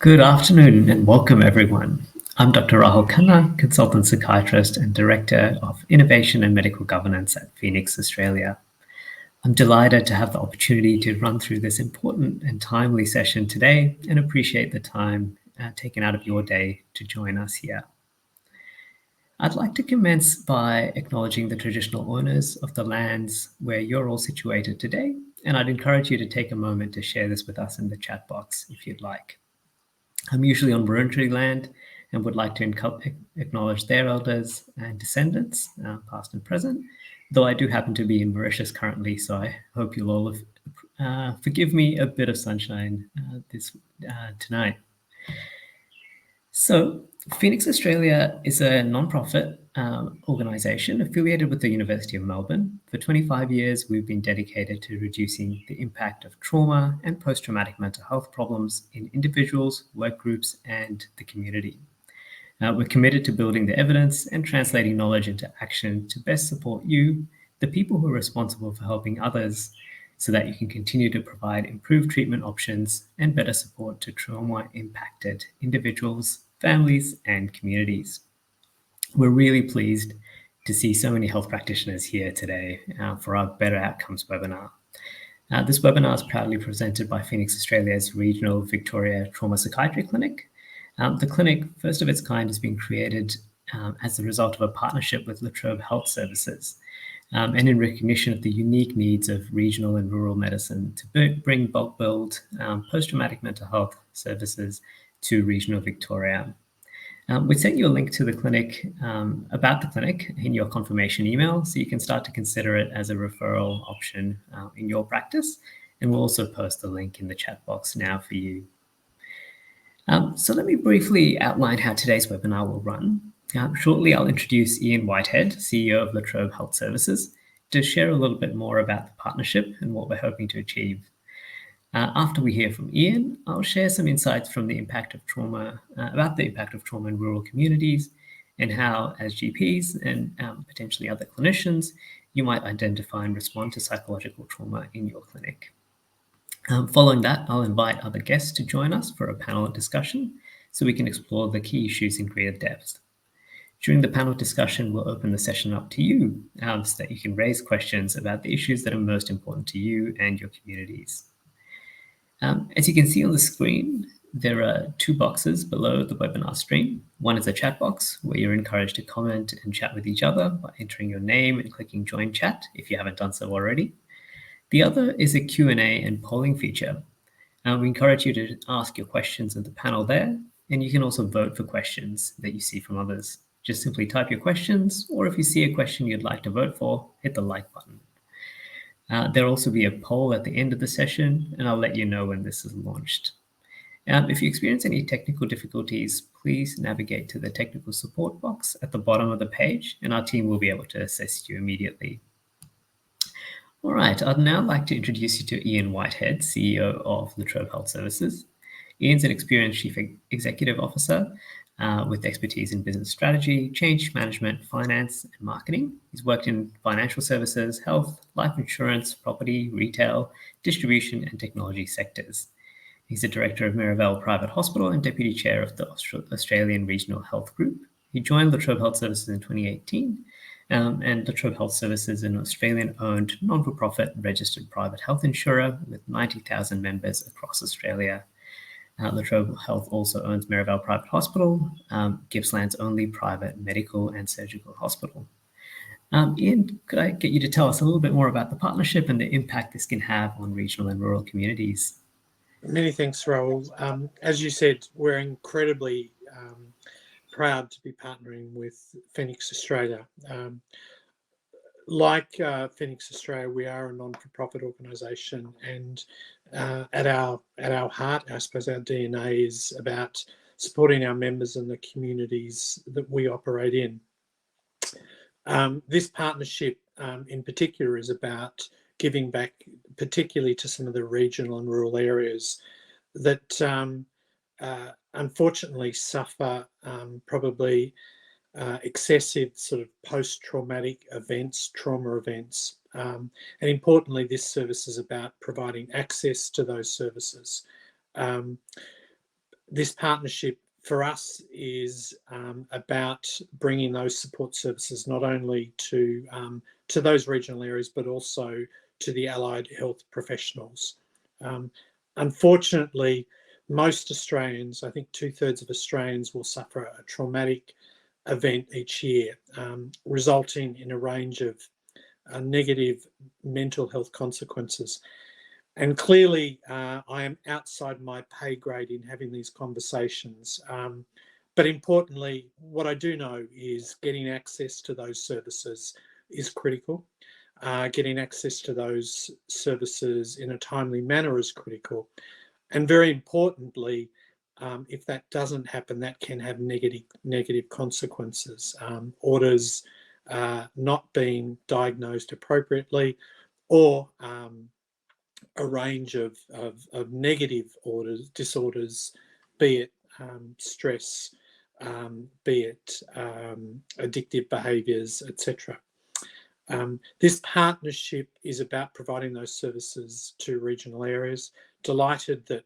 Good afternoon and welcome everyone. I'm Dr. Rahul Khanna, Consultant Psychiatrist and Director of Innovation and Medical Governance at Phoenix, Australia. I'm delighted to have the opportunity to run through this important and timely session today and appreciate the time taken out of your day to join us here. I'd like to commence by acknowledging the traditional owners of the lands where you're all situated today, and I'd encourage you to take a moment to share this with us in the chat box if you'd like. I'm usually on Wurundjeri land and would like to acknowledge their elders and descendants, past and present, though I do happen to be in Mauritius currently, so I hope you'll all forgive me a bit of sunshine tonight. So Phoenix Australia is a non-profit organisation affiliated with the University of Melbourne. For 25 years, we've been dedicated to reducing the impact of trauma and post-traumatic mental health problems in individuals, work groups, and the community. We're committed to building the evidence and translating knowledge into action to best support you, the people who are responsible for helping others, so that you can continue to provide improved treatment options and better support to trauma-impacted individuals, families, and communities. We're really pleased to see so many health practitioners here today for our Better Outcomes webinar. This webinar is proudly presented by Phoenix Australia's Regional Victoria Trauma Psychiatry Clinic. The clinic, first of its kind, has been created as the result of a partnership with La Trobe Health Services, and in recognition of the unique needs of regional and rural medicine to bring bulk billed post-traumatic mental health services to regional Victoria. We sent you a link to the clinic, about the clinic, in your confirmation email, so you can start to consider it as a referral option in your practice, and we'll also post the link in the chat box now for you. So let me briefly outline how today's webinar will run. Shortly, I'll introduce Ian Whitehead, CEO of La Trobe Health Services, to share a little bit more about the partnership and what we're hoping to achieve. After we hear from Ian, I'll share some insights from the impact of trauma, about the impact of trauma in rural communities and how, as GPs and potentially other clinicians, you might identify and respond to psychological trauma in your clinic. Following that, I'll invite other guests to join us for a panel discussion so we can explore the key issues in greater depth. During the panel discussion, we'll open the session up to you so that you can raise questions about the issues that are most important to you and your communities. As you can see on the screen, there are two boxes below the webinar stream. One is a chat box where you're encouraged to comment and chat with each other by entering your name and clicking join chat if you haven't done so already. The other is a Q&A and polling feature. We encourage you to ask your questions of the panel there, and you can also vote for questions that you see from others. Just simply type your questions, or if you see a question you'd like to vote for, hit the like button. There'll also be a poll at the end of the session, and I'll let you know when this is launched. If you experience any technical difficulties, please navigate to the technical support box at the bottom of the page, and our team will be able to assist you immediately. All right, I'd now like to introduce you to Ian Whitehead, CEO of La Trobe Health Services. Ian's an experienced Chief Executive Officer with expertise in business strategy, change management, finance, and marketing. He's worked in financial services, health, life insurance, property, retail, distribution, and technology sectors. He's the director of Mirabelle Private Hospital and deputy chair of the Australian Regional Health Group. He joined La Trobe Health Services in 2018, and La Trobe Health Services is an Australian-owned, non-for-profit registered private health insurer with 90,000 members across Australia. La Trobe Health also owns Mirabelle Private Hospital, Gippsland's only private medical and surgical hospital. Ian, could I get you to tell us a little bit more about the partnership and the impact this can have on regional and rural communities? Many thanks, Rahul. As you said, we're incredibly proud to be partnering with Phoenix Australia. Like Phoenix Australia, we are a non-for-profit organisation, and at our heart, I suppose our DNA is about supporting our members and the communities that we operate in. This partnership in particular is about giving back, particularly to some of the regional and rural areas that unfortunately suffer probably excessive sort of post-traumatic events, trauma events. And importantly, this service is about providing access to those services. this partnership for us is about bringing those support services not only to those regional areas, but also to the allied health professionals. Unfortunately, most Australians, I think 2/3 of Australians, will suffer a traumatic event each year, resulting in a range of negative mental health consequences. And clearly, I am outside my pay grade in having these conversations. But importantly, what I do know is getting access to those services is critical. Getting access to those services in a timely manner is critical. And very importantly, if that doesn't happen, that can have negative consequences. Orders not being diagnosed appropriately, or a range of negative disorders, be it stress, be it addictive behaviours, etc. This partnership is about providing those services to regional areas. Delighted that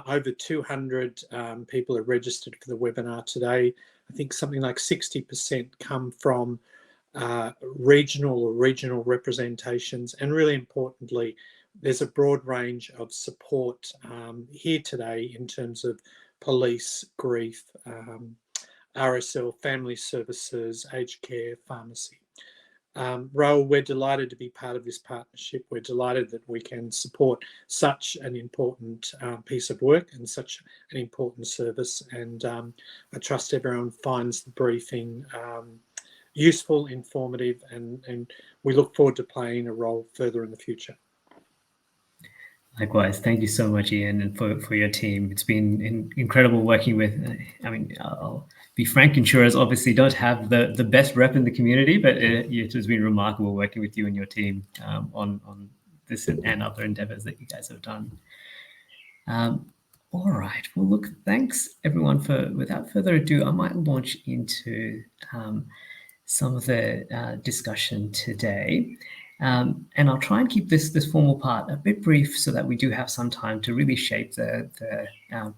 over 200 people are registered for the webinar today. I think something like 60% come from regional representations, and really importantly, there's a broad range of support here today in terms of police, grief, RSL, family services, aged care, pharmacy. Raoul, we're delighted to be part of this partnership. We're delighted that we can support such an important piece of work and such an important service. And I trust everyone finds the briefing useful, informative, and we look forward to playing a role further in the future. Likewise, thank you so much, Ian, and for your team. It's been incredible working with. I mean, I'll be frank, insurers obviously don't have the best rep in the community, but it has been remarkable working with you and your team on this and other endeavors that you guys have done. All right. Well, look, thanks everyone for. Without further ado, I might launch into some of the discussion today. And I'll try and keep this formal part a bit brief so that we do have some time to really shape the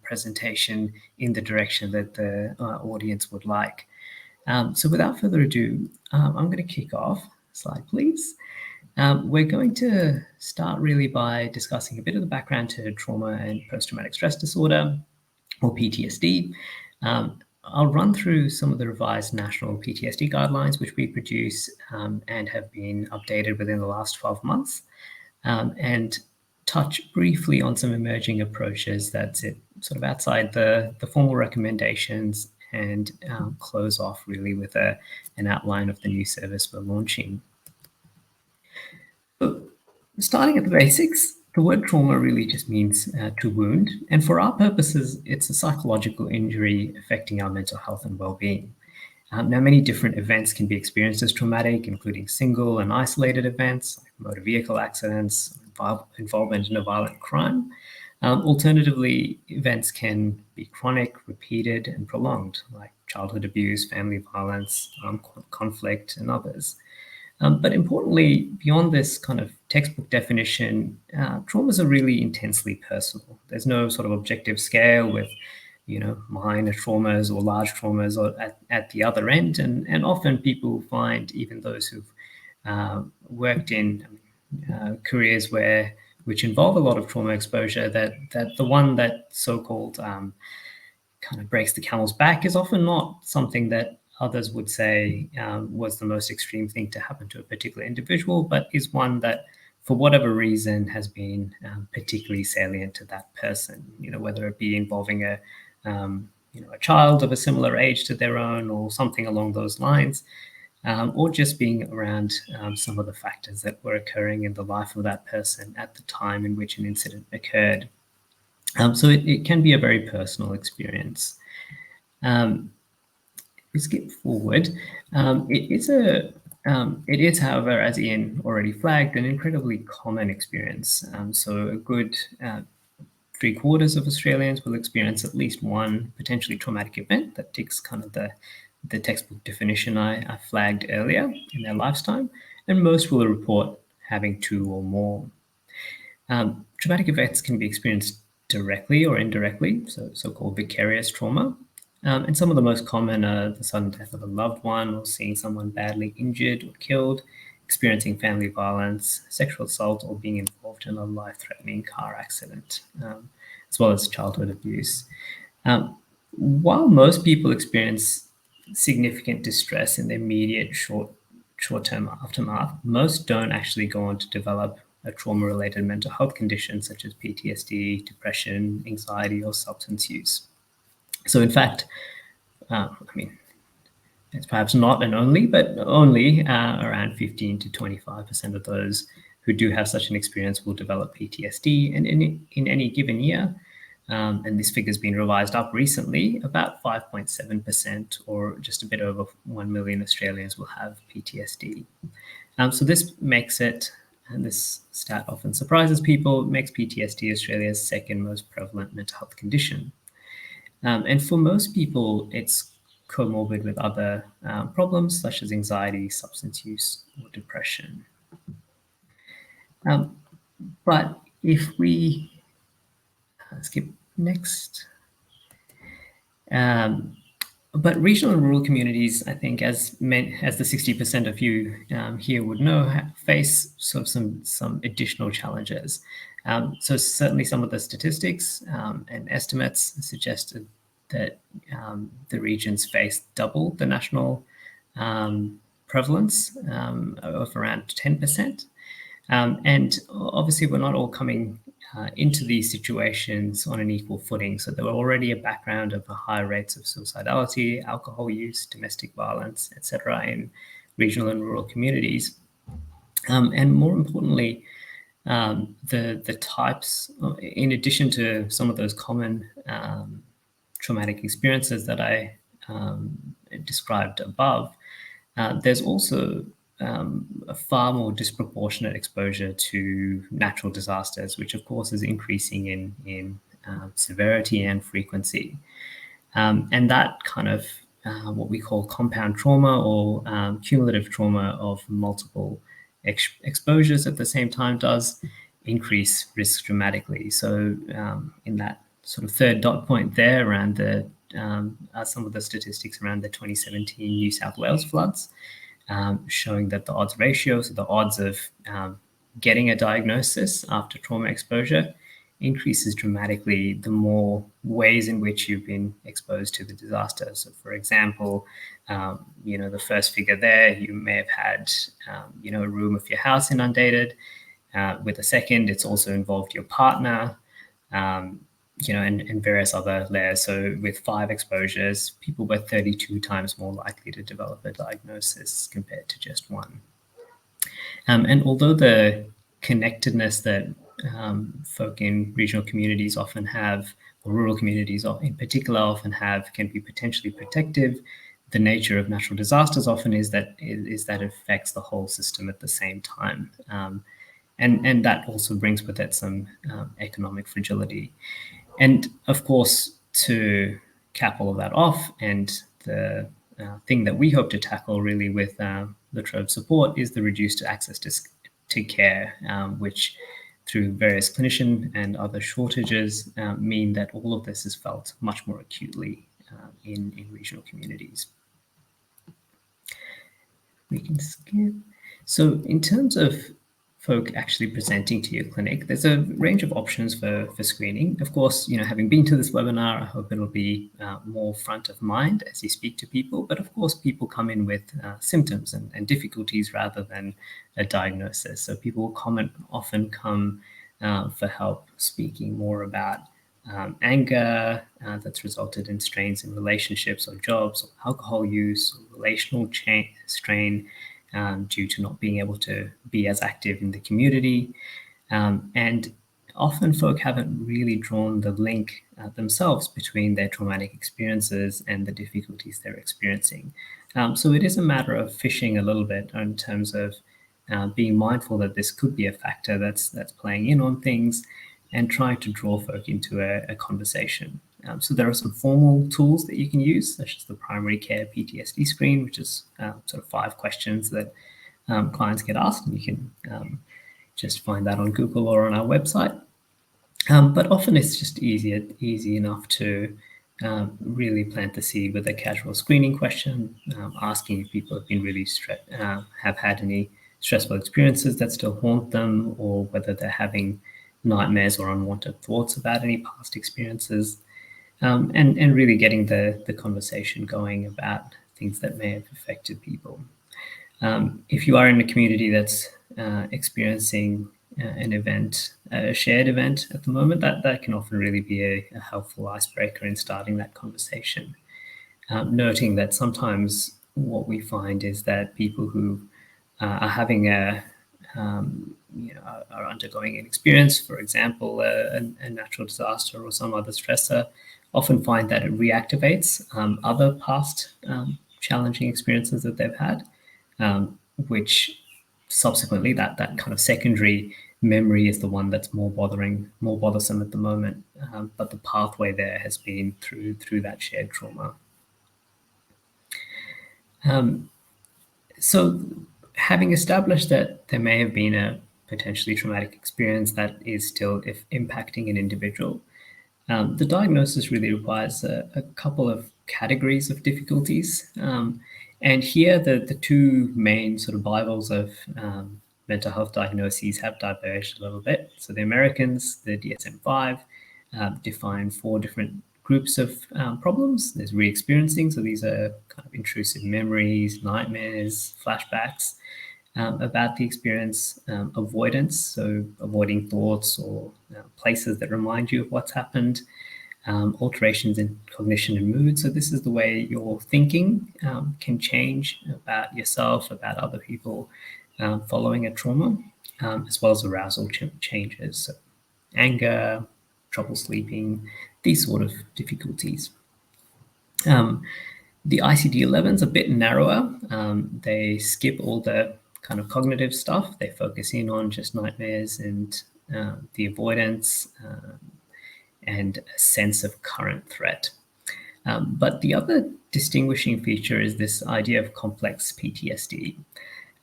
presentation in the direction that the audience would like. So without further ado, I'm going to kick off. Slide, please. We're going to start really by discussing a bit of the background to trauma and post-traumatic stress disorder, or PTSD. I'll run through some of the revised national PTSD guidelines, which we produce and have been updated within the last 12 months, and touch briefly on some emerging approaches that sit sort of outside the formal recommendations, and close off really with an outline of the new service we're launching. So, starting at the basics, the word trauma really just means to wound, and for our purposes, it's a psychological injury affecting our mental health and well-being. Now, many different events can be experienced as traumatic, including single and isolated events, like motor vehicle accidents, involvement in a violent crime. Alternatively, events can be chronic, repeated, and prolonged, like childhood abuse, family violence, conflict, and others. But importantly, beyond this kind of textbook definition, traumas are really intensely personal. There's no sort of objective scale with, minor traumas or large traumas or at the other end. And often people find, even those who've worked in careers which involve a lot of trauma exposure, that the one that so-called kind of breaks the camel's back is often not something that others would say was the most extreme thing to happen to a particular individual, but is one that, for whatever reason, has been particularly salient to that person. Whether it be involving a child of a similar age to their own, or something along those lines, or just being around some of the factors that were occurring in the life of that person at the time in which an incident occurred. So it can be a very personal experience. We skip forward. It is, however, as Ian already flagged, an incredibly common experience. So a good 3/4 of Australians will experience at least one potentially traumatic event that ticks kind of the textbook definition I flagged earlier in their lifetime, and most will report having 2 or more. Traumatic events can be experienced directly or indirectly, so-called vicarious trauma. And some of the most common are the sudden death of a loved one, or seeing someone badly injured or killed, experiencing family violence, sexual assault, or being involved in a life-threatening car accident, as well as childhood abuse. While most people experience significant distress in the immediate short-term aftermath, most don't actually go on to develop a trauma-related mental health condition such as PTSD, depression, anxiety, or substance use. So in fact, I mean, it's perhaps not an only, but only around 15 to 25% of those who do have such an experience will develop PTSD. And in any given year, and this figure's been revised up recently, about 5.7% or just a bit over 1 million Australians will have PTSD. So this makes it, and this stat often surprises people, makes PTSD Australia's second most prevalent mental health condition. And for most people, it's comorbid with other problems such as anxiety, substance use, or depression. But if we skip next. But regional and rural communities, I think, as the 60% of you here would know, face sort of some additional challenges. So certainly some of the statistics and estimates suggested that the regions face double the national prevalence of around 10%. And obviously, we're not all coming into these situations on an equal footing. So there were already a background of high rates of suicidality, alcohol use, domestic violence, etc., in regional and rural communities. And more importantly, the types, in addition to some of those common traumatic experiences that I described above, there's also a far more disproportionate exposure to natural disasters, which of course is increasing in severity and frequency. And that kind of what we call compound trauma or cumulative trauma of multiple exposures at the same time does increase risk dramatically. So in that sort of third dot point there around some of the statistics around the 2017 New South Wales floods, showing that the odds ratio, so the odds of getting a diagnosis after trauma exposure, increases dramatically the more ways in which you've been exposed to the disaster. So, for example, the first figure there, you may have had, a room of your house inundated. With the second, it's also involved your partner, and various other layers. So with 5 exposures, people were 32 times more likely to develop a diagnosis compared to just 1. And although the connectedness that folk in regional communities often have, or rural communities in particular often have, can be potentially protective, the nature of natural disasters often is that it affects the whole system at the same time. And that also brings with it some economic fragility. And of course, to cap all of that off, and the thing that we hope to tackle really with La Trobe support is the reduced access to care, which through various clinician and other shortages mean that all of this is felt much more acutely in regional communities. We can skip. So in terms of folk actually presenting to your clinic, there's a range of options for screening. Of course, having been to this webinar, I hope it'll be more front of mind as you speak to people. But of course, people come in with symptoms and difficulties rather than a diagnosis. So people often come for help speaking more about anger that's resulted in strains in relationships or jobs, or alcohol use, or relational strain due to not being able to be as active in the community. And often folk haven't really drawn the link themselves between their traumatic experiences and the difficulties they're experiencing. So it is a matter of fishing a little bit in terms of being mindful that this could be a factor that's playing in on things, and trying to draw folk into a conversation. So there are some formal tools that you can use, such as the primary care PTSD screen, which is sort of 5 questions that clients get asked, and you can just find that on Google or on our website. But often it's just easy enough to really plant the seed with a casual screening question, asking if people have been really have had any stressful experiences that still haunt them, or whether they're having nightmares or unwanted thoughts about any past experiences, and really getting the conversation going about things that may have affected people. If you are in a community that's experiencing an event, a shared event at the moment, that can often really be a helpful icebreaker in starting that conversation. Noting that sometimes what we find is that people who are having are undergoing an experience, for example, a natural disaster or some other stressor, often find that it reactivates other past challenging experiences that they've had, which subsequently that kind of secondary memory is the one that's more bothersome at the moment. But the pathway there has been through that shared trauma. So having established that there may have been a potentially traumatic experience that is still impacting an individual, the diagnosis really requires a couple of categories of difficulties. And here, the two main sort of Bibles of mental health diagnoses have diverged a little bit. So the Americans, the DSM-5, define 4 different groups of problems. There's re-experiencing, so these are kind of intrusive memories, nightmares, flashbacks about the experience. Avoidance, so avoiding thoughts or places that remind you of what's happened. Alterations in cognition and mood, so this is the way your thinking can change about yourself, about other people following a trauma, as well as arousal changes. So anger, trouble sleeping, these sort of difficulties. The ICD-11 is a bit narrower. They skip all the kind of cognitive stuff. They focus in on just nightmares and the avoidance and a sense of current threat. But the other distinguishing feature is this idea of complex PTSD.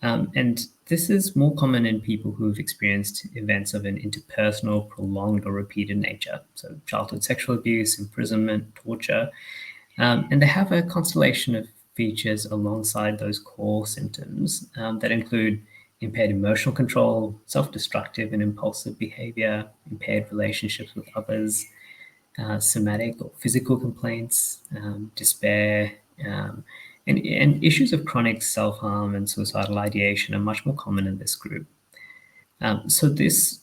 And this is more common in people who've experienced events of an interpersonal, prolonged, or repeated nature. So childhood sexual abuse, imprisonment, torture. And they have a constellation of features alongside those core symptoms that include impaired emotional control, self-destructive and impulsive behavior, impaired relationships with others, somatic or physical complaints, despair, and issues of chronic self-harm and suicidal ideation are much more common in this group. So this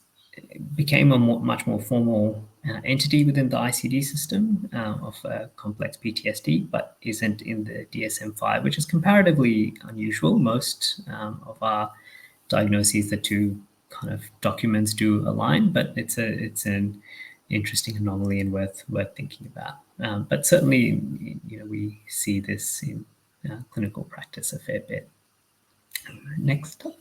became a much more formal entity within the ICD system of complex PTSD, but isn't in the DSM-5, which is comparatively unusual. Most of our diagnoses, the two kind of documents do align, but it's an interesting anomaly and worth thinking about. But certainly, we see this in clinical practice a fair bit. Next up.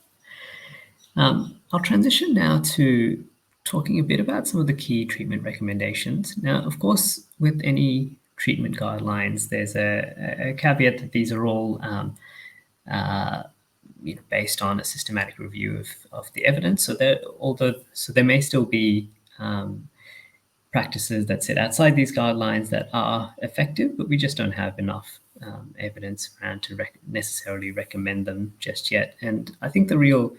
I'll transition now to talking a bit about some of the key treatment recommendations. Now, of course, with any treatment guidelines, there's a caveat that these are all based on a systematic review of the evidence. So there may still be practices that sit outside these guidelines that are effective, but we just don't have enough evidence around to necessarily recommend them just yet. And I think the real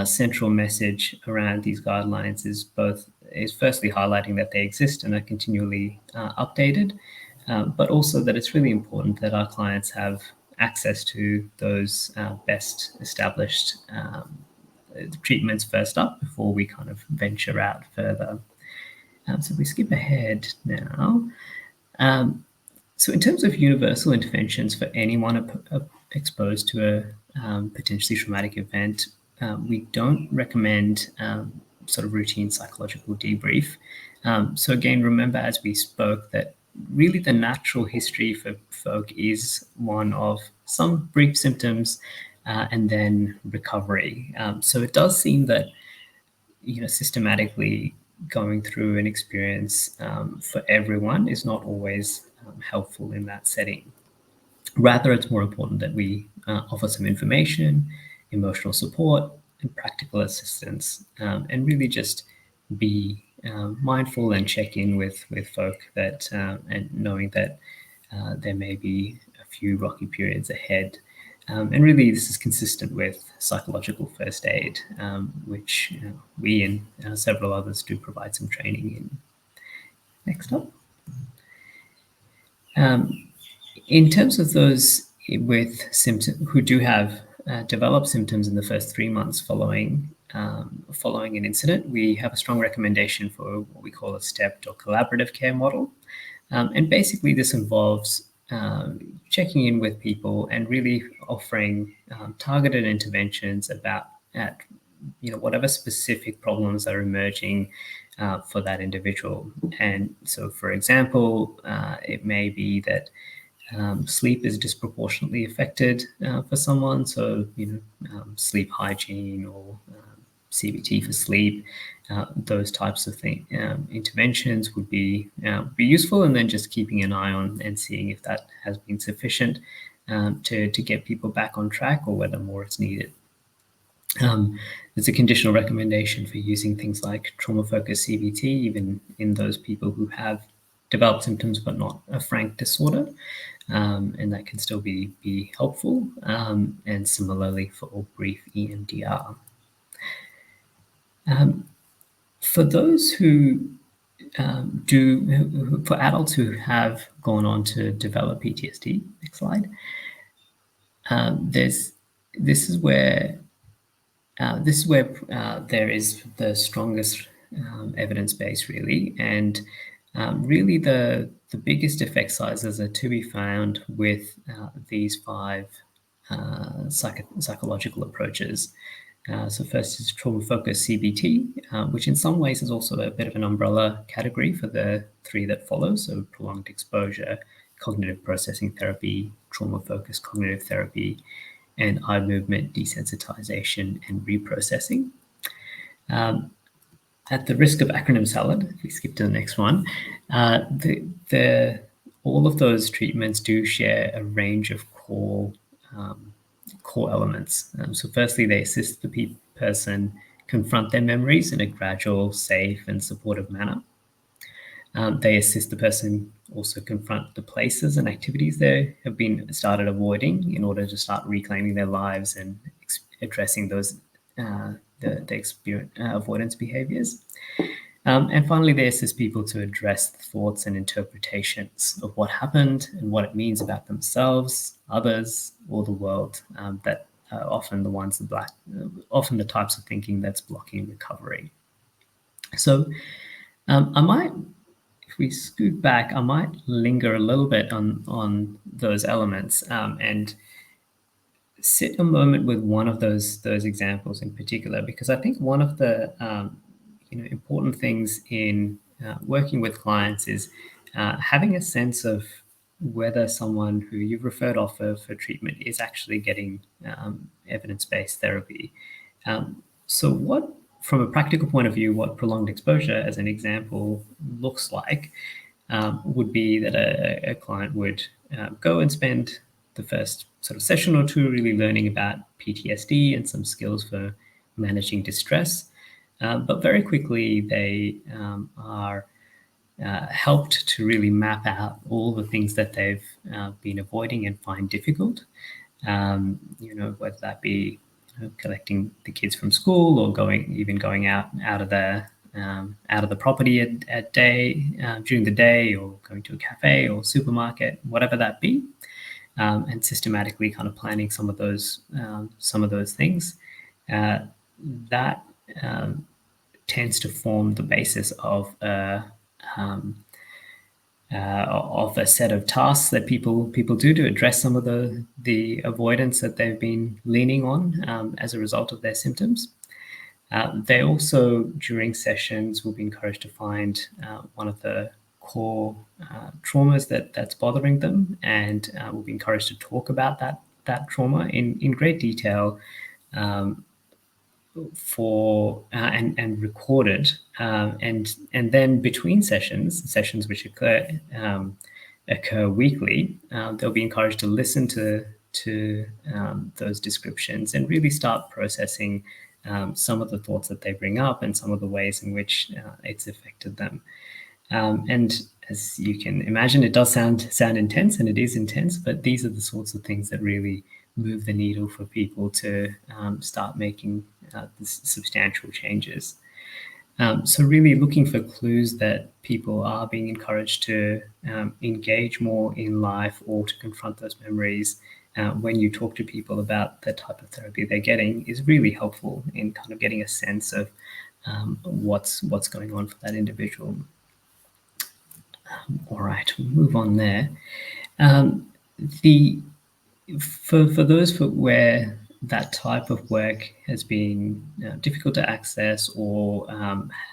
central message around these guidelines is firstly highlighting that they exist and are continually updated, but also that it's really important that our clients have access to those best established treatments first up before we kind of venture out further. So if we skip ahead now. So in terms of universal interventions for anyone exposed to a potentially traumatic event, we don't recommend sort of routine psychological debrief. So again, remember as we spoke that really the natural history for folk is one of some brief symptoms and then recovery. So it does seem that systematically going through an experience for everyone is not always helpful in that setting. Rather, it's more important that we offer some information, emotional support, and practical assistance, and really just be mindful and check in with folk that, and knowing that there may be a few rocky periods ahead. And really, this is consistent with psychological first aid, which we and several others do provide some training in. Next up. In terms of those with symptoms who do have developed symptoms in the first 3 months following an incident, we have a strong recommendation for what we call a stepped or collaborative care model. And basically, this involves checking in with people and really offering targeted interventions at whatever specific problems are emerging for that individual. And so, for example, it may be that sleep is disproportionately affected for someone. So, sleep hygiene or CBT for sleep, those types of interventions would be useful, and then just keeping an eye on and seeing if that has been sufficient to get people back on track, or whether more is needed. There's a conditional recommendation for using things like trauma-focused CBT, even in those people who have developed symptoms but not a frank disorder, and that can still be helpful, and similarly for all brief EMDR. For those who for adults who have gone on to develop PTSD, next slide, this is where there is the strongest evidence base, really, and really the biggest effect sizes are to be found with these 5 psychological approaches. So first is trauma-focused CBT, which in some ways is also a bit of an umbrella category for the 3 that follow. So prolonged exposure, cognitive processing therapy, trauma-focused cognitive therapy, and eye movement desensitization and reprocessing. At the risk of acronym salad, if we skip to the next one, all of those treatments do share a range of core elements. So firstly, they assist the person confront their memories in a gradual, safe, and supportive manner. They assist the person also confront the places and activities they have been started avoiding in order to start reclaiming their lives and addressing those the avoidance behaviors. And finally, they assist people to address the thoughts and interpretations of what happened and what it means about themselves, others, or the world that are often often the types of thinking that's blocking recovery. So if we scoot back, I might linger a little bit on those elements and sit a moment with one of those examples in particular, because I think one of the important things in working with clients is having a sense of whether someone who you've referred off for treatment is actually getting evidence-based therapy. So from a practical point of view, what prolonged exposure, as an example, looks like would be that a client would go and spend the first sort of session or 2 really learning about PTSD and some skills for managing distress. But very quickly, they are helped to really map out all the things that they've been avoiding and find difficult, whether that be collecting the kids from school, or going out of the property at day during the day, or going to a cafe or supermarket, whatever that be, and systematically kind of planning some of those things. That tends to form the basis of a set of tasks that people do to address some of the avoidance that they've been leaning on as a result of their symptoms. They also, during sessions, will be encouraged to find one of the core traumas that's bothering them, and will be encouraged to talk about that trauma in great detail, and recorded, and then between sessions which occur weekly, they'll be encouraged to listen to those descriptions and really start processing some of the thoughts that they bring up and some of the ways in which it's affected them. And as you can imagine, it does sound intense, and it is intense, but these are the sorts of things that really move the needle for people to start making substantial changes. So really looking for clues that people are being encouraged to engage more in life or to confront those memories when you talk to people about the type of therapy they're getting is really helpful in kind of getting a sense of what's going on for that individual. All right, we'll move on there. For those where that type of work has been difficult to access or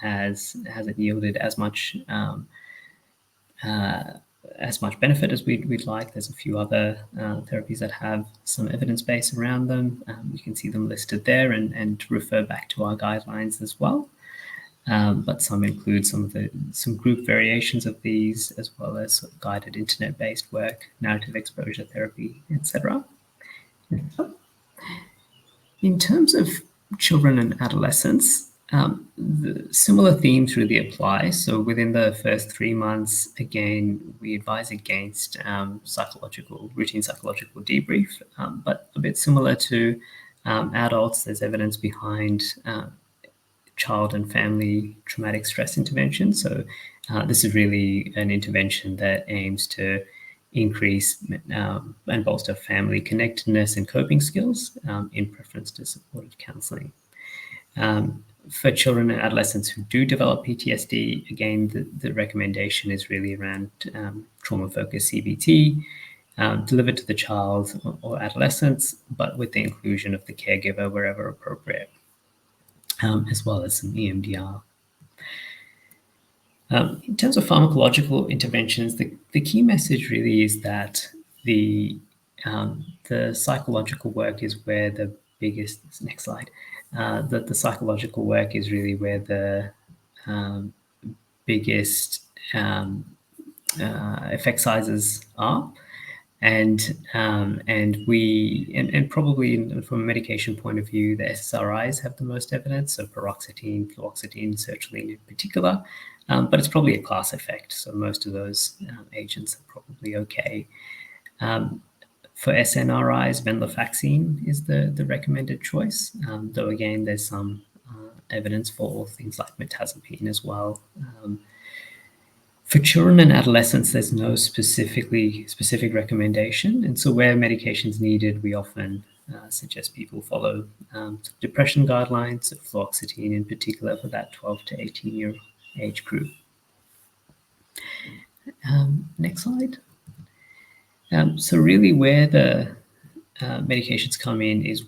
hasn't yielded as much benefit as we'd like, there's a few other therapies that have some evidence base around them. You can see them listed there and refer back to our guidelines as well. But some include some group variations of these, as well as guided internet-based work, narrative exposure therapy, etc. In terms of children and adolescents, the similar themes really apply. So within the first 3 months, again, we advise against routine psychological debrief, but a bit similar to adults, there's evidence behind child and family traumatic stress intervention. So this is really an intervention that aims to increase and bolster family connectedness and coping skills in preference to supportive counselling. For children and adolescents who do develop PTSD, again, the recommendation is really around trauma-focused CBT, delivered to the child or adolescents, but with the inclusion of the caregiver wherever appropriate, as well as some EMDR. In terms of pharmacological interventions, the key message really is that the psychological work is where the biggest, next slide, that the psychological work is really where the biggest effect sizes are. And probably from a medication point of view, the SSRIs have the most evidence, so paroxetine, fluoxetine, sertraline in particular, but it's probably a class effect. So most of those agents are probably okay. For SNRIs, venlafaxine is the recommended choice, though again, there's some evidence for things like mirtazapine as well. For children and adolescents, there's no specific recommendation. And so where medication is needed, we often suggest people follow depression guidelines, fluoxetine in particular for that 12 to 18-year age group. Next slide. So really where the medications come in is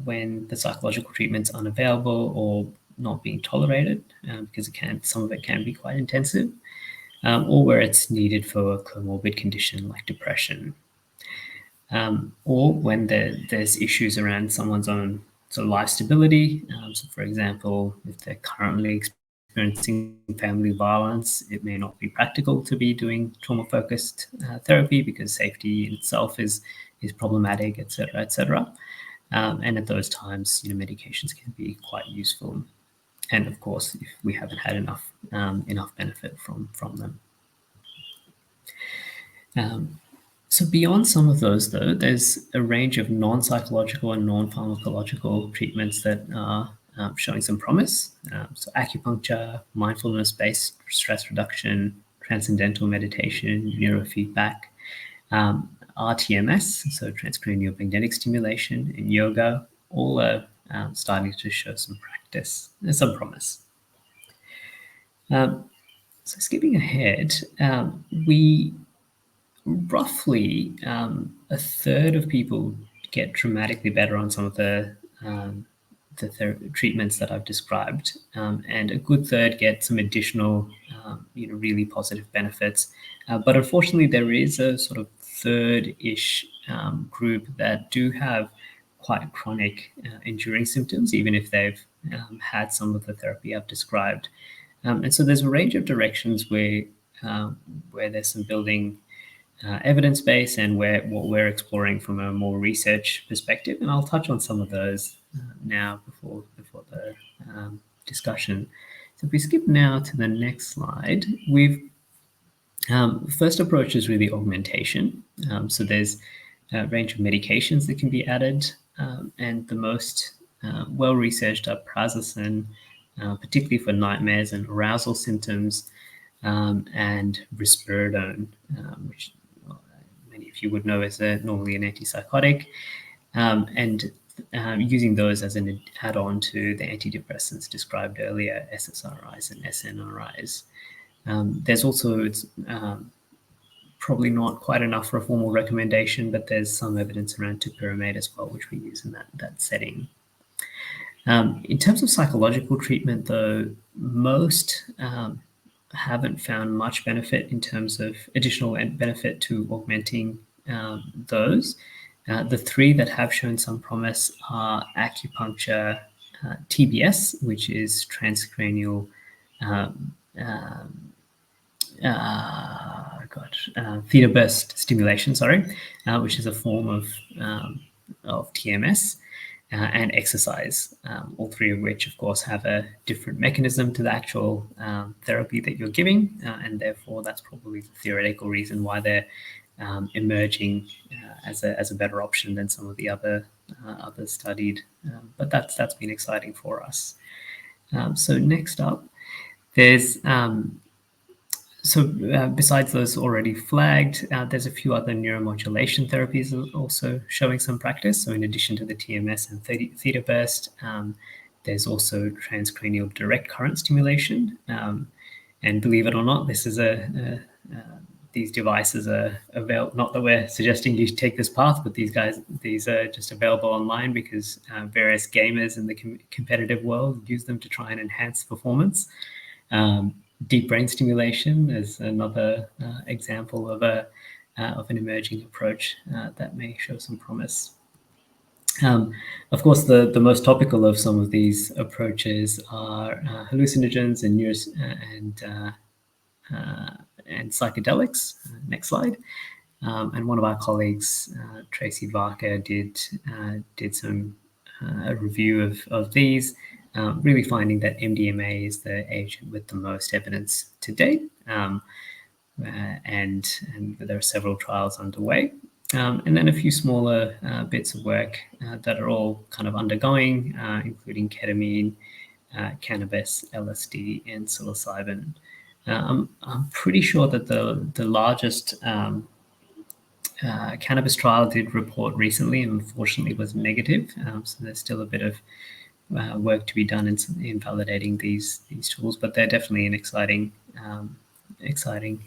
when the psychological treatment's unavailable or not being tolerated, because some of it can be quite intensive. Or where it's needed for a comorbid condition like depression, or when there's issues around someone's own life stability. So, for example, if they're currently experiencing family violence, it may not be practical to be doing trauma-focused therapy because safety in itself is problematic, etc., etc. And at those times, medications can be quite useful. And of course, if we haven't had enough benefit from them. So beyond some of those, though, there's a range of non-psychological and non-pharmacological treatments that are showing some promise. So acupuncture, mindfulness-based stress reduction, transcendental meditation, neurofeedback, RTMS, so transcranial magnetic stimulation, and yoga, all are starting to show some promise. So skipping ahead, we roughly a third of people get dramatically better on some of the treatments that I've described, and a good third get some additional, really positive benefits. But unfortunately, there is a sort of third-ish group that do have quite chronic, enduring symptoms, even if they've had some of the therapy I've described. And so there's a range of directions where there's some building evidence base and what we're exploring from a more research perspective. And I'll touch on some of those now before discussion. So if we skip now to the next slide, first approach is really augmentation. So there's a range of medications that can be added, and the most well-researched are prazosin, particularly for nightmares and arousal symptoms, and risperidone, which many of you would know is normally an antipsychotic, and using those as an add-on to the antidepressants described earlier, SSRIs and SNRIs. There's also, it's probably not quite enough for a formal recommendation, but there's some evidence around topiramate as well, which we use in that setting. In terms of psychological treatment, though, most haven't found much benefit in terms of additional benefit to augmenting those. The three that have shown some promise are acupuncture, TBS, which is transcranial theta burst stimulation, which is a form of TMS, and exercise, all three of which, of course, have a different mechanism to the actual therapy that you're giving, and therefore that's probably the theoretical reason why they're emerging as a better option than some of the other studied. But that's been exciting for us. So next up, there's besides those already flagged, there's a few other neuromodulation therapies also showing some practice. So in addition to the TMS and theta burst, there's also transcranial direct current stimulation. And believe it or not, this is these devices are available. Not that we're suggesting you take this path, but these are just available online because various gamers in the competitive world use them to try and enhance performance. Deep brain stimulation is another example of an emerging approach that may show some promise. Of course, the most topical of some of these approaches are hallucinogens and psychedelics. Next slide. And one of our colleagues, Tracy Barker, did some review of these. Really finding that MDMA is the agent with the most evidence to date, and there are several trials underway, and then a few smaller bits of work that are all kind of undergoing, including ketamine, cannabis, LSD, and psilocybin. I'm pretty sure that the largest cannabis trial did report recently, and unfortunately was negative. So there's still a bit of work to be done in validating these tools, but they're definitely an exciting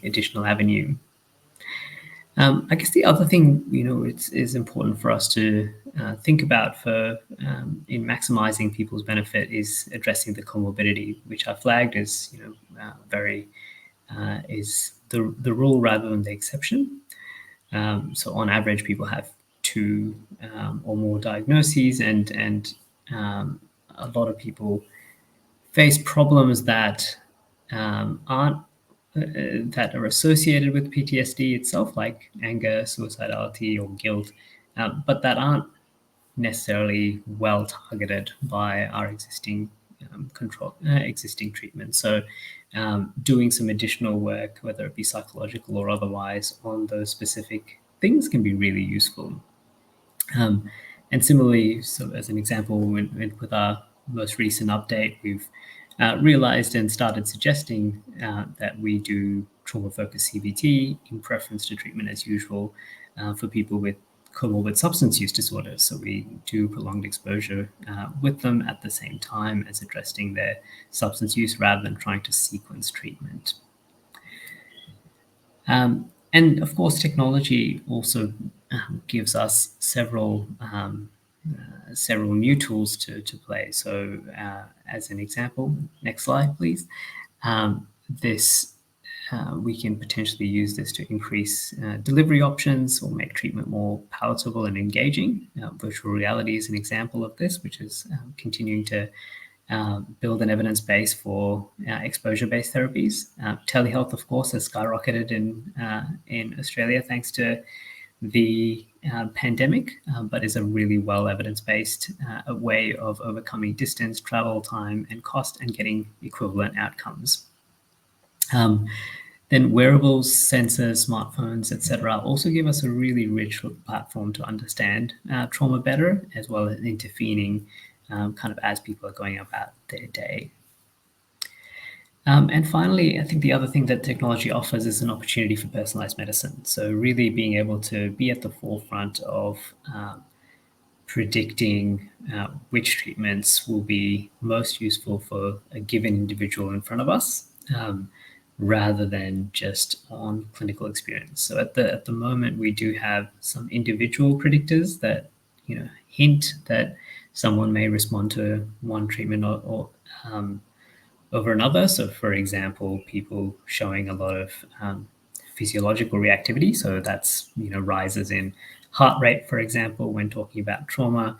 additional avenue. I guess the other thing is important for us to think about in maximizing people's benefit is addressing the comorbidity, which I flagged as is the rule rather than the exception. So on average, people have 2 or more diagnoses, and a lot of people face problems that that are associated with PTSD itself, like anger, suicidality, or guilt, but that aren't necessarily well targeted by our existing existing treatment. So doing some additional work, whether it be psychological or otherwise, on those specific things can be really useful. And similarly, so as an example, with our most recent update, we've realized and started suggesting that we do trauma-focused CBT in preference to treatment as usual for people with comorbid substance use disorders. So we do prolonged exposure with them at the same time as addressing their substance use rather than trying to sequence treatment. And of course, technology also gives us several new tools to play. So as an example, next slide, please. We can potentially use this to increase delivery options or make treatment more palatable and engaging. Virtual reality is an example of this, which is continuing to build an evidence base for exposure-based therapies. Telehealth, of course, has skyrocketed in Australia thanks to the pandemic, but is a really well evidence-based way of overcoming distance, travel time, and cost, and getting equivalent outcomes. Then wearables, sensors, smartphones, etc., also give us a really rich platform to understand trauma better, as well as intervening kind of as people are going about their day. And finally, I think the other thing that technology offers is an opportunity for personalized medicine. So really being able to be at the forefront of predicting which treatments will be most useful for a given individual in front of us, rather than just on clinical experience. So at the moment, we do have some individual predictors that hint that someone may respond to one treatment or over another. So, for example, people showing a lot of physiological reactivity. So that's rises in heart rate, for example, when talking about trauma,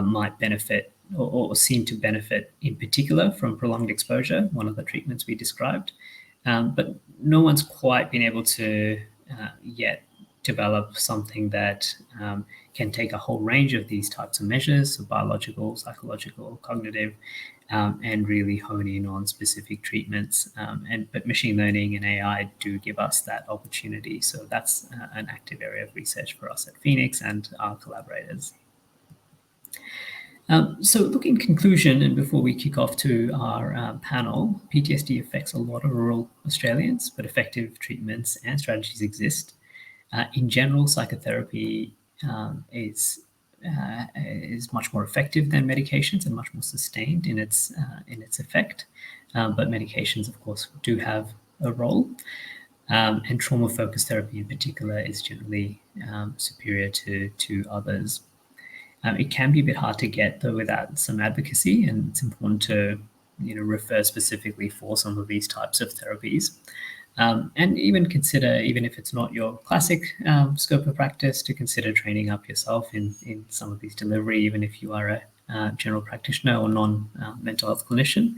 might benefit or seem to benefit in particular from prolonged exposure, one of the treatments we described. But no one's quite been able to yet develop something that can take a whole range of these types of measures, so biological, psychological, cognitive, and really hone in on specific treatments. But machine learning and AI do give us that opportunity. So that's an active area of research for us at Phoenix and our collaborators. So look, in conclusion, and before we kick off to our panel, PTSD affects a lot of rural Australians, but effective treatments and strategies exist. In general, psychotherapy is much more effective than medications and much more sustained in its effect. But medications, of course, do have a role. And trauma-focused therapy in particular is generally superior to others. It can be a bit hard to get, though, without some advocacy, and it's important to refer specifically for some of these types of therapies. And even consider, even if it's not your classic scope of practice, to consider training up yourself in some of these delivery, even if you are a general practitioner or non-mental health clinician,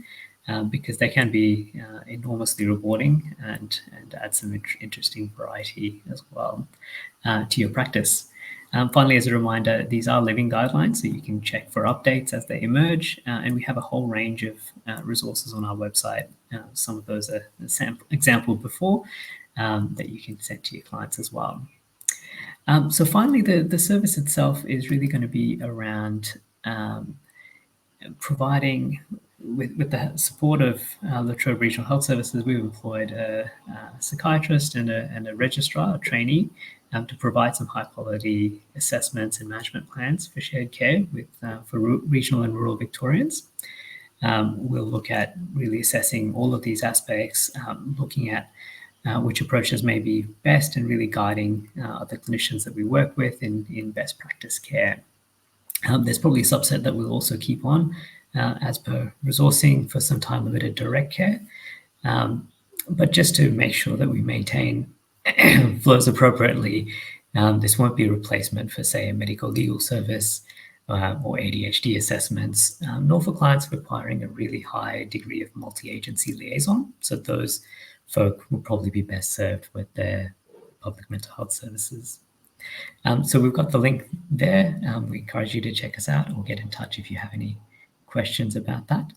because they can be enormously rewarding and add some interesting variety as well to your practice. Finally, as a reminder, these are living guidelines, so you can check for updates as they emerge, and we have a whole range of resources on our website. Some of those are example before that you can send to your clients as well. So finally, the service itself is really going to be around providing, with the support of Latrobe Regional Health Services, we've employed a psychiatrist and a registrar, a trainee, to provide some high-quality assessments and management plans for shared care for regional and rural Victorians. We'll look at really assessing all of these aspects, looking at which approaches may be best, and really guiding the clinicians that we work with in best practice care. There's probably a subset that we'll also keep on as per resourcing for some time-limited direct care. But just to make sure that we maintain flows appropriately, this won't be a replacement for, say, a medical legal service or ADHD assessments, nor for clients requiring a really high degree of multi-agency liaison. So those folk will probably be best served with their public mental health services. So we've got the link there. We encourage you to check us out or get in touch if you have any questions about that.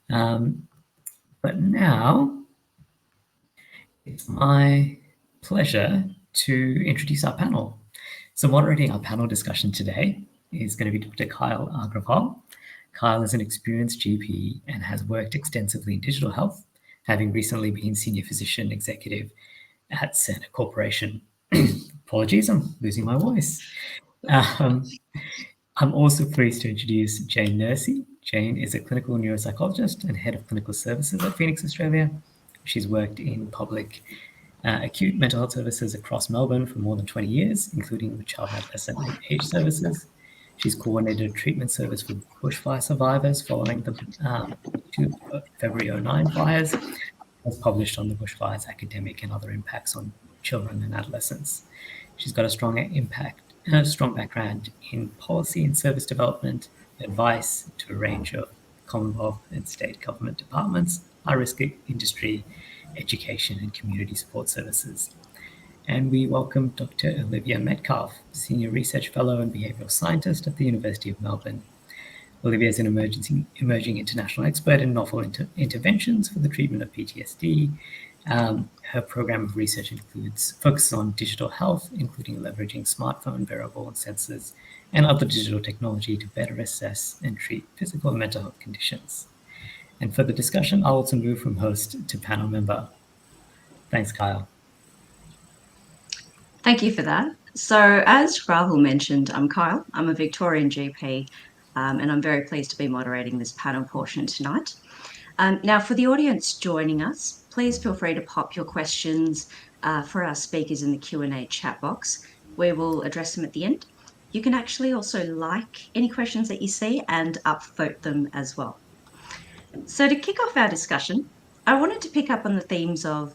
But now it's my pleasure to introduce our panel. So moderating our panel discussion today is going to be Dr. Kyle Agrawal. Kyle is an experienced GP and has worked extensively in digital health, having recently been senior physician executive at Cerner Corporation. Apologies, I'm losing my voice. I'm also pleased to introduce Jane Nursey. Jane is a clinical neuropsychologist and head of clinical services at Phoenix, Australia. She's worked in public acute mental health services across Melbourne for more than 20 years, including with child and adolescent age services. She's coordinated a treatment service for bushfire survivors following the February 2009 fires, has published on the bushfires, academic and other impacts on children and adolescents. She's got a strong background in policy and service development, advice to a range of Commonwealth and state government departments, high-risk industry, education and community support services. And we welcome Dr. Olivia Metcalf, Senior Research Fellow and Behavioural Scientist at the University of Melbourne. Olivia is an emerging international expert in novel interventions for the treatment of PTSD. Her program of research focuses on digital health, including leveraging smartphone, wearable, and sensors, and other digital technology to better assess and treat physical and mental health conditions. And for the discussion, I'll also move from host to panel member. Thanks, Kyle. Thank you for that. So as Rahul mentioned, I'm Kyle. I'm a Victorian GP, and I'm very pleased to be moderating this panel portion tonight. Now, for the audience joining us, please feel free to pop your questions for our speakers in the Q&A chat box. We will address them at the end. You can actually also like any questions that you see and upvote them as well. So to kick off our discussion, I wanted to pick up on the themes of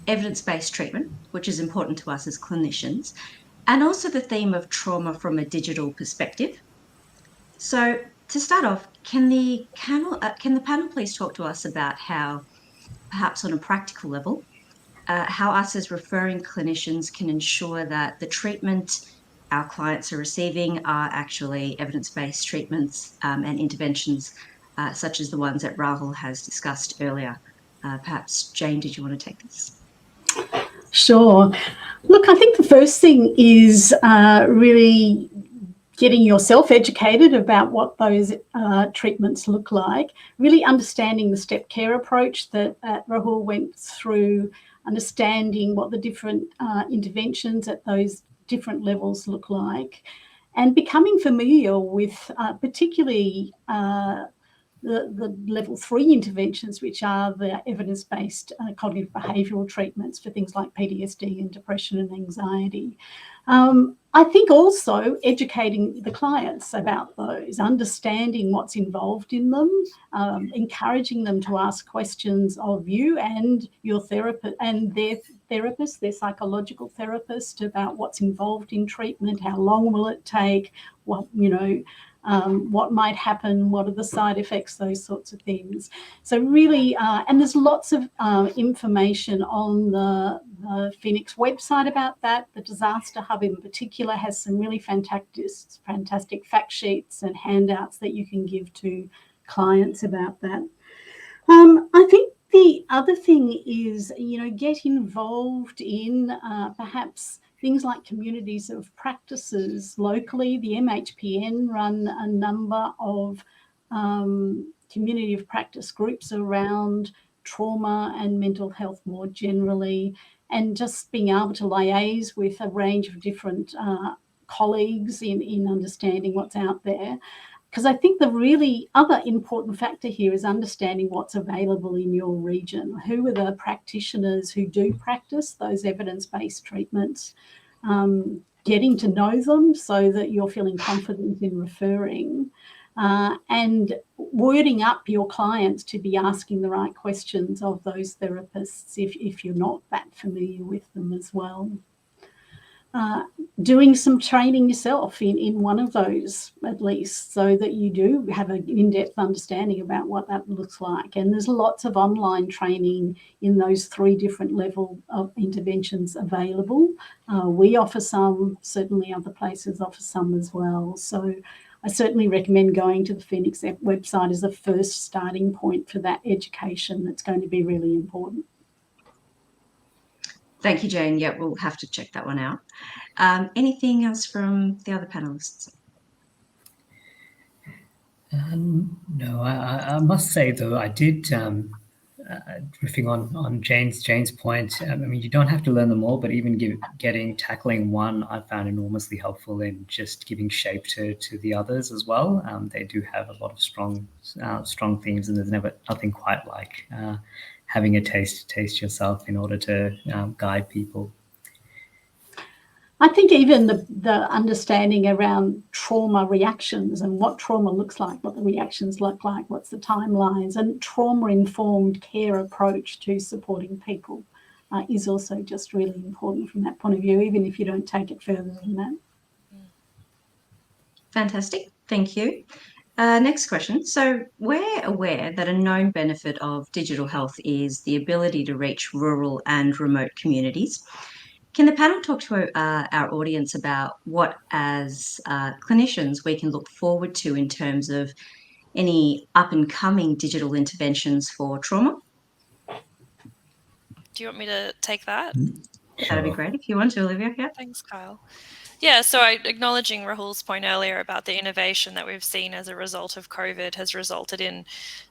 evidence-based treatment, which is important to us as clinicians, and also the theme of trauma from a digital perspective. So to start off, can the panel please talk to us about how, perhaps on a practical level, how us as referring clinicians can ensure that the treatment our clients are receiving are actually evidence-based treatments and interventions such as the ones that Rahul has discussed earlier. Perhaps, Jane, did you want to take this? Sure. Look, I think the first thing is really getting yourself educated about what those treatments look like, really understanding the step care approach that Rahul went through, understanding what the different interventions at those different levels look like, and becoming familiar with particularly the level 3 interventions, which are the evidence-based cognitive behavioural treatments for things like PTSD and depression and anxiety. I think also educating the clients about those, understanding what's involved in them, encouraging them to ask questions of you and your therapist and their therapist, their psychological therapist, about what's involved in treatment, how long will it take, what might happen, what are the side effects, those sorts of things. So really, and there's lots of information on the Phoenix website about that. The Disaster Hub in particular has some really fantastic fact sheets and handouts that you can give to clients about that. I think the other thing is, get involved in perhaps things like communities of practices locally. The MHPN run a number of community of practice groups around trauma and mental health more generally, and just being able to liaise with a range of different colleagues in understanding what's out there. Because I think the really other important factor here is understanding what's available in your region. Who are the practitioners who do practice those evidence-based treatments? Getting to know them so that you're feeling confident in referring, and wording up your clients to be asking the right questions of those therapists if you're not that familiar with them as well. Doing some training yourself in one of those at least, so that you do have an in-depth understanding about what that looks like. And there's lots of online training in those 3 different levels of interventions available. We offer some, certainly other places offer some as well. So I certainly recommend going to the Phoenix website as a first starting point for that education. That's going to be really important. Thank you, Jane. Yeah, we'll have to check that one out. Anything else from the other panelists? No, I must say though, I did, riffing on Jane's point, I mean, you don't have to learn them all, but even tackling one, I found enormously helpful in just giving shape to the others as well. They do have a lot of strong themes, and there's nothing quite like having a taste yourself in order to guide people. I think even the understanding around trauma reactions and what trauma looks like, what the reactions look like, what's the timelines, and trauma-informed care approach to supporting people is also just really important from that point of view, even if you don't take it further than that. Fantastic. Thank you. Next question. So we're aware that a known benefit of digital health is the ability to reach rural and remote communities. Can the panel talk to our audience about what, as clinicians, we can look forward to in terms of any up-and-coming digital interventions for trauma? Do you want me to take that? That'd be great if you want to, Olivia. Yeah. Thanks, Kyle. Yeah, so acknowledging Rahul's point earlier about the innovation that we've seen as a result of COVID has resulted in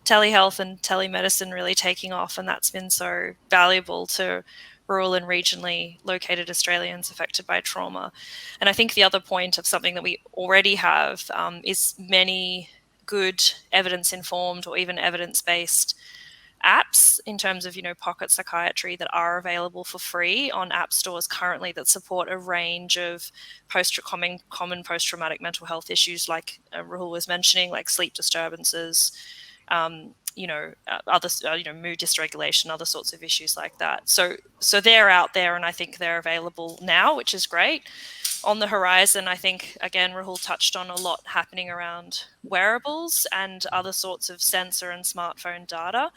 telehealth and telemedicine really taking off, and that's been so valuable to rural and regionally located Australians affected by trauma. And I think the other point of something that we already have is many good evidence-informed or even evidence-based apps in terms of, pocket psychiatry that are available for free on app stores currently that support a range of common post-traumatic mental health issues, like Rahul was mentioning, like sleep disturbances, other, mood dysregulation, other sorts of issues like that. So they're out there, and I think they're available now, which is great. On the horizon, I think, again, Rahul touched on a lot happening around wearables and other sorts of sensor and smartphone data.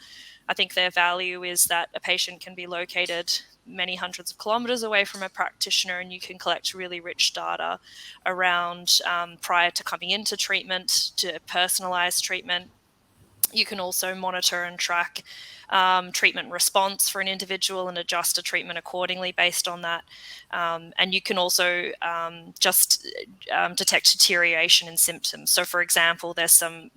I think their value is that a patient can be located many hundreds of kilometers away from a practitioner, and you can collect really rich data around prior to coming into treatment, to personalized treatment. You can also monitor and track treatment response for an individual and adjust a treatment accordingly based on that. And you can also just detect deterioration in symptoms. So, for example, there's some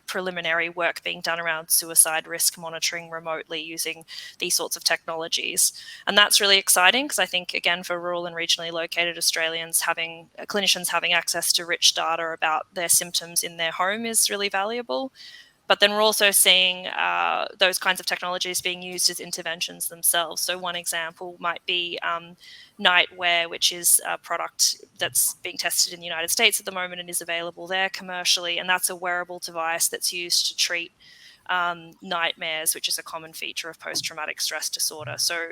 preliminary work being done around suicide risk monitoring remotely using these sorts of technologies. And that's really exciting because I think, again, for rural and regionally located Australians, clinicians having access to rich data about their symptoms in their home is really valuable. But then we're also seeing those kinds of technologies being used as interventions themselves. So one example might be Nightwear, which is a product that's being tested in the United States at the moment and is available there commercially. And that's a wearable device that's used to treat nightmares, which is a common feature of post-traumatic stress disorder. So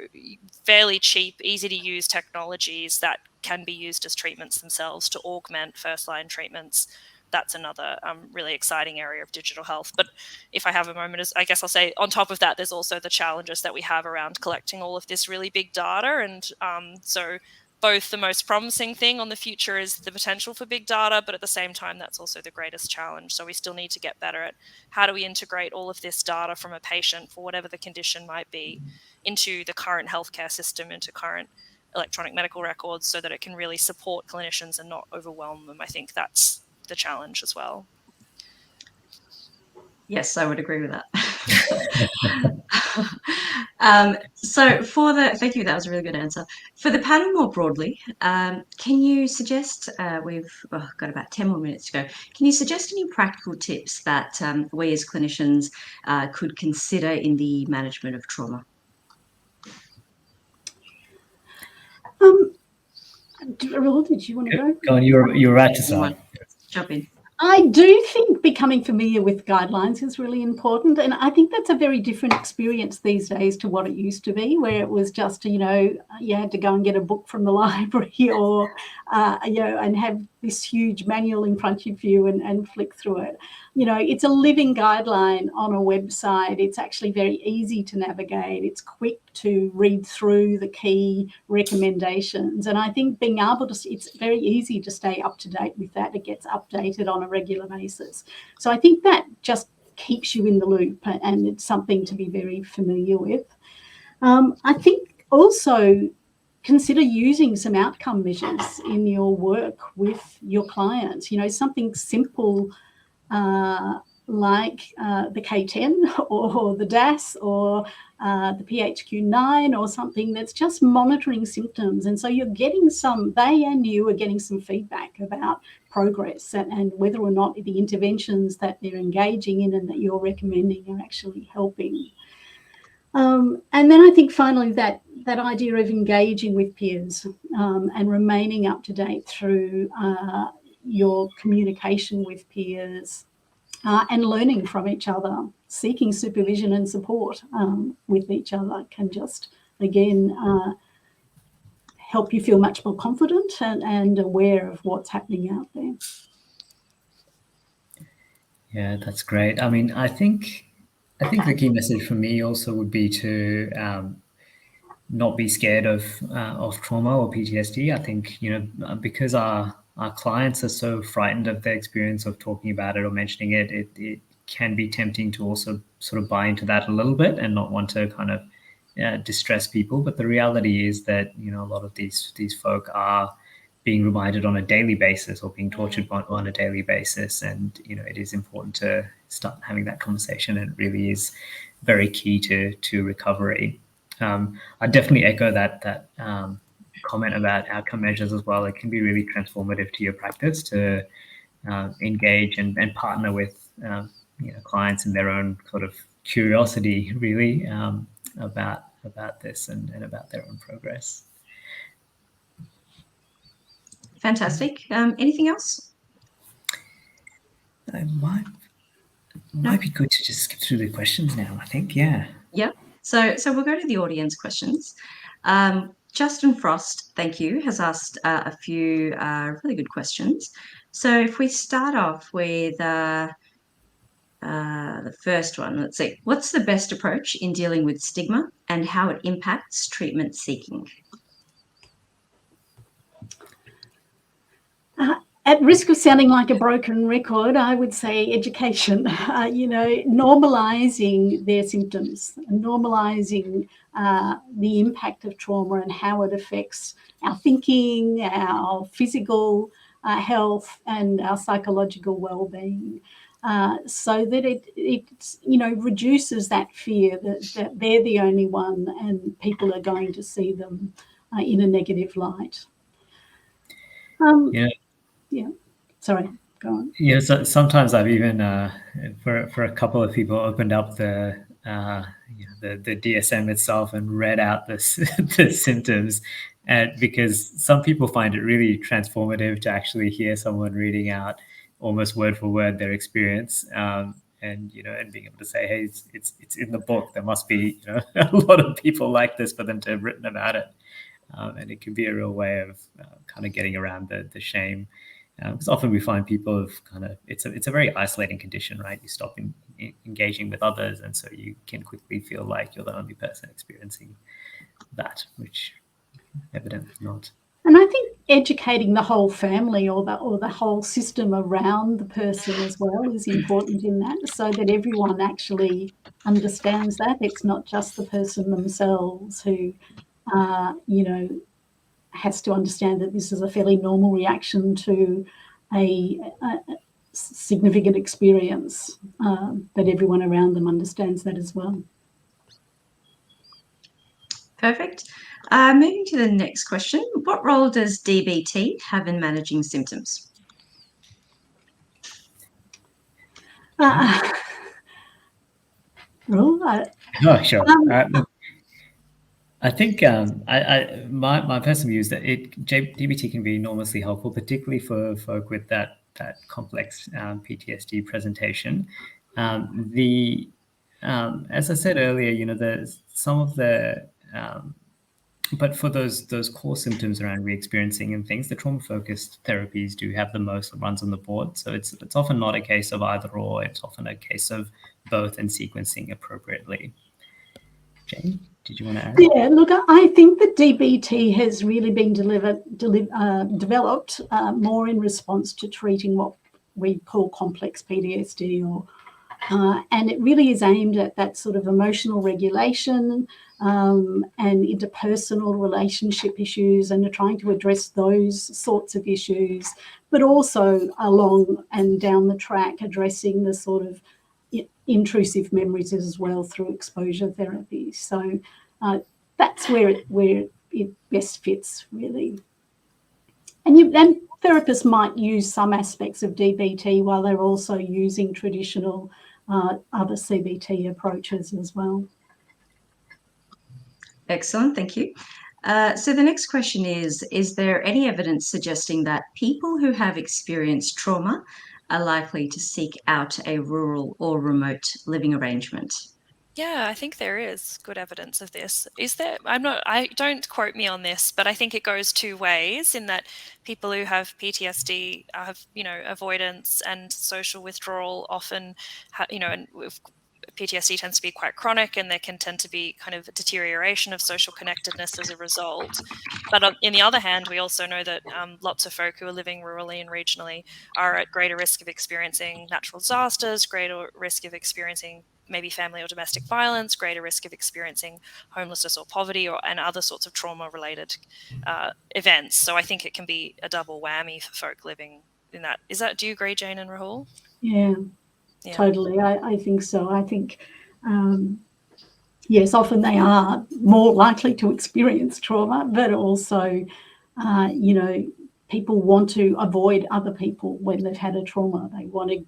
fairly cheap, easy to use technologies that can be used as treatments themselves to augment first-line treatments. That's another really exciting area of digital health. But if I have a moment, I guess I'll say on top of that, there's also the challenges that we have around collecting all of this really big data. And so both the most promising thing on the future is the potential for big data, but at the same time, that's also the greatest challenge. So we still need to get better at how do we integrate all of this data from a patient, for whatever the condition might be, into the current healthcare system, into current electronic medical records, so that it can really support clinicians and not overwhelm them. I think that's the challenge as well. Yes, I would agree with that. Thank you, that was a really good answer. For the panel more broadly, can you suggest, we've got about 10 more minutes to go, can you suggest any practical tips that we as clinicians could consider in the management of trauma? Rahul, did you want to go? Go on, you're right to start. Jump in. I do think becoming familiar with guidelines is really important. And I think that's a very different experience these days to what it used to be, where it was just, you had to go and get a book from the library or, and have this huge manual in front of you and flick through it. It's a living guideline on a website. It's actually very easy to navigate. It's quick to read through the key recommendations. And I think being able to, it's very easy to stay up to date with that. It gets updated on a regular basis. So I think that just keeps you in the loop, and it's something to be very familiar with. I think also consider using some outcome measures in your work with your clients. Something simple like the K10 or the DAS or the PHQ-9 or something that's just monitoring symptoms. And so you're getting they and you are getting some feedback about progress and whether or not the interventions that they're engaging in and that you're recommending are actually helping. And then I think finally that idea of engaging with peers and remaining up to date through your communication with peers and learning from each other, seeking supervision and support with each other can just, again, help you feel much more confident and aware of what's happening out there. Yeah, that's great. I mean, I think the key message for me also would be to not be scared of trauma or PTSD. I think, because our clients are so frightened of the experience of talking about it or mentioning it, it can be tempting to also sort of buy into that a little bit and not want to kind of distress people. But the reality is that, a lot of these folk are being reminded on a daily basis or being tortured on a daily basis. And, it is important to start having that conversation. And it really is very key to recovery. I definitely echo that comment about outcome measures as well. It can be really transformative to your practice to engage and partner with clients in their own sort of curiosity, really, about this and about their own progress. Fantastic. Anything else? It might be good to just skip through the questions now, I think. Yeah. Yeah. So we'll go to the audience questions. Justin Frost, thank you, has asked a few really good questions. So if we start off with the first one, let's see. What's the best approach in dealing with stigma and how it impacts treatment seeking? At risk of sounding like a broken record, I would say education, normalising their symptoms, normalising the impact of trauma and how it affects our thinking, our physical health and our psychological well-being. So that it reduces that fear that they're the only one and people are going to see them in a negative light. Yeah. Sorry, go on. Yeah, so sometimes I've even, for a couple of people, opened up the DSM itself and read out the symptoms, and because some people find it really transformative to actually hear someone reading out almost word for word their experience, and being able to say, hey, it's in the book. There must be a lot of people like this for them to have written about it, and it can be a real way of kind of getting around the shame. Because often we find people have it's a very isolating condition, right? You stop engaging with others, and so you can quickly feel like you're the only person experiencing that, which evidently not. And I think educating the whole family or the whole system around the person as well is important in that, so that everyone actually understands that it's not just the person themselves who, has to understand that this is a fairly normal reaction to a significant experience, that everyone around them understands that as well. Perfect. Moving to the next question. What role does DBT have in managing symptoms? Sure. I think my personal view is that DBT can be enormously helpful, particularly for folk with that complex PTSD presentation. As I said earlier, there's some of the but for those core symptoms around re-experiencing and things, the trauma-focused therapies do have the most runs on the board. So it's often not a case of either or. It's often a case of both and sequencing appropriately. Jane, did you want to add? Yeah, look, I think that DBT has really been developed more in response to treating what we call complex PTSD, and it really is aimed at that sort of emotional regulation and interpersonal relationship issues, and trying to address those sorts of issues, but also along and down the track addressing the sort of intrusive memories as well through exposure therapy. So that's where it best fits, really. And therapists might use some aspects of DBT while they're also using traditional other CBT approaches as well. Excellent, thank you. So the next question is there any evidence suggesting that people who have experienced trauma are likely to seek out a rural or remote living arrangement? Yeah, I think there is good evidence of this. Is there? Don't quote me on this, but I think it goes two ways in that people who have PTSD have, avoidance and social withdrawal often, and PTSD tends to be quite chronic, and there can tend to be kind of a deterioration of social connectedness as a result. But on the other hand, we also know that lots of folk who are living rurally and regionally are at greater risk of experiencing natural disasters, greater risk of experiencing maybe family or domestic violence, greater risk of experiencing homelessness or poverty and other sorts of trauma-related events. So I think it can be a double whammy for folk living in that. Do you agree, Jane and Rahul? Yeah. Totally. I think so. I think, yes, often they are more likely to experience trauma, but also, you know, people want to avoid other people when they've had a trauma. They want to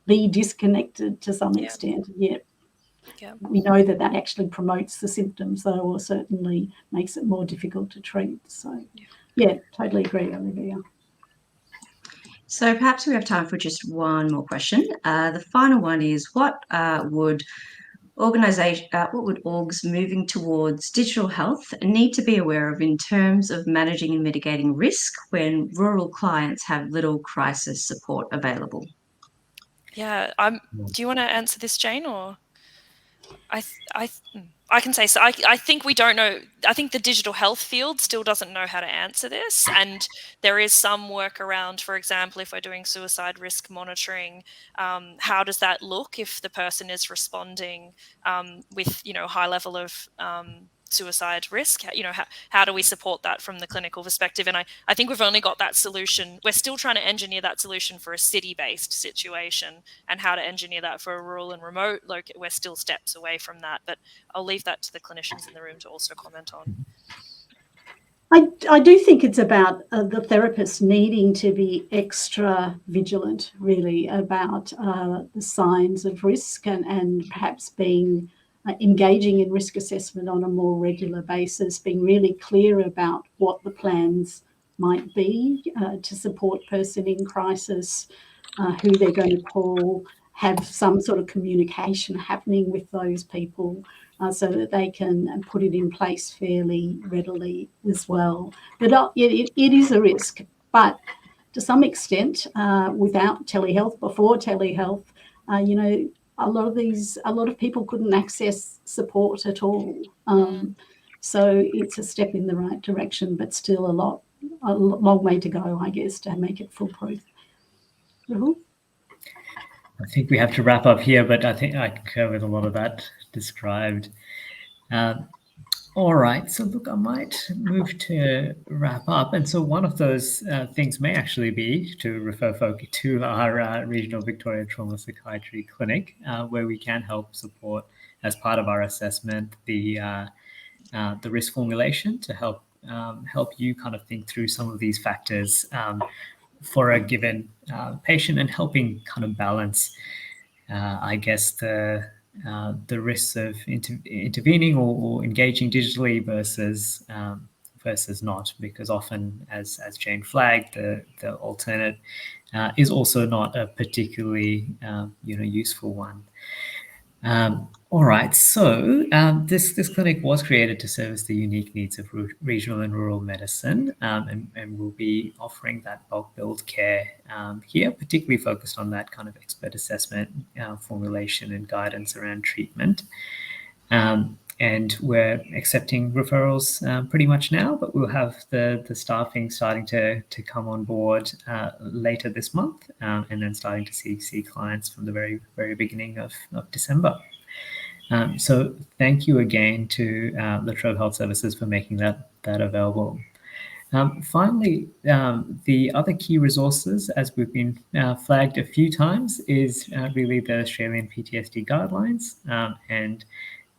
be disconnected to some extent. Yet we know that actually promotes the symptoms, though, or certainly makes it more difficult to treat. So, yeah, totally agree, Olivia. So perhaps we have time for just one more question. The final one is, what would orgs moving towards digital health need to be aware of in terms of managing and mitigating risk when rural clients have little crisis support available? Yeah, do you want to answer this, Jane, or I can say so. I think we don't know. I think the digital health field still doesn't know how to answer this, and there is some work around. For example, if we're doing suicide risk monitoring, how does that look if the person is responding with high level of suicide risk? How do we support that from the clinical perspective? And I think we've only got that solution. We're still trying to engineer that solution for a city-based situation, and how to engineer that for a rural and remote. We're still steps away from that, but I'll leave that to the clinicians in the room to also comment on. I do think it's about the therapist needing to be extra vigilant, really, about the signs of risk and perhaps being engaging in risk assessment on a more regular basis, being really clear about what the plans might be to support person in crisis, who they're going to call, have some sort of communication happening with those people so that they can put it in place fairly readily as well. But it is a risk, but to some extent, without telehealth, before telehealth, a lot of people couldn't access support at all. So it's a step in the right direction, but still a long way to go, I guess, to make it foolproof. Rahul? I think we have to wrap up here, but I think I concur with a lot of that described. All right, so look, I might move to wrap up. And so one of those things may actually be to refer folk to our regional Victorian trauma psychiatry clinic, where we can help support as part of our assessment the risk formulation to help you kind of think through some of these factors for a given patient, and helping kind of balance, I guess, the risks of intervening or engaging digitally versus not, because often, as Jane flagged, the alternate is also not a particularly useful one. All right, so this clinic was created to service the unique needs of regional and rural medicine, and we'll be offering that bulk billed care here, particularly focused on that kind of expert assessment, formulation and guidance around treatment. And we're accepting referrals pretty much now, but we'll have the staffing starting to come on board later this month, and then starting to see clients from the very, very beginning of December. So thank you again to La Trobe Health Services for making that available. Finally, the other key resources, as we've been flagged a few times, is really the Australian PTSD guidelines. And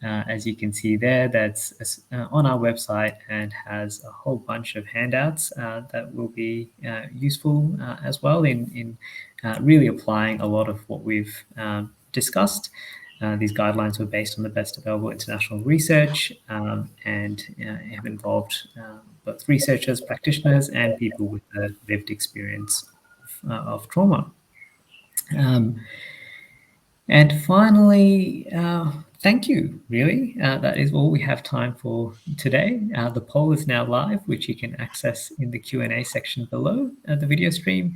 as you can see there, that's on our website and has a whole bunch of handouts that will be useful as well in really applying a lot of what we've discussed. These guidelines were based on the best available international research and have involved both researchers, practitioners, and people with a lived experience of trauma. And finally, thank you, really. That is all we have time for today. The poll is now live, which you can access in the Q&A section below the video stream.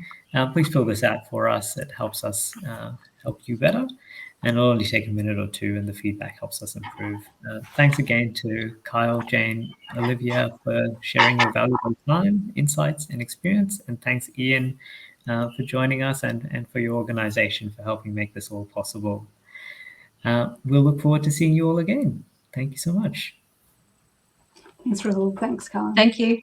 Please fill this out for us. It helps us help you better. and it'll only take a minute or two, and the feedback helps us improve. Thanks again to Kyle, Jane, Olivia for sharing your valuable time, insights, and experience. And thanks, Ian, for joining us and for your organization for helping make this all possible. We'll look forward to seeing you all again. Thank you so much. Thanks, Rahul. Thanks, Kyle. Thank you.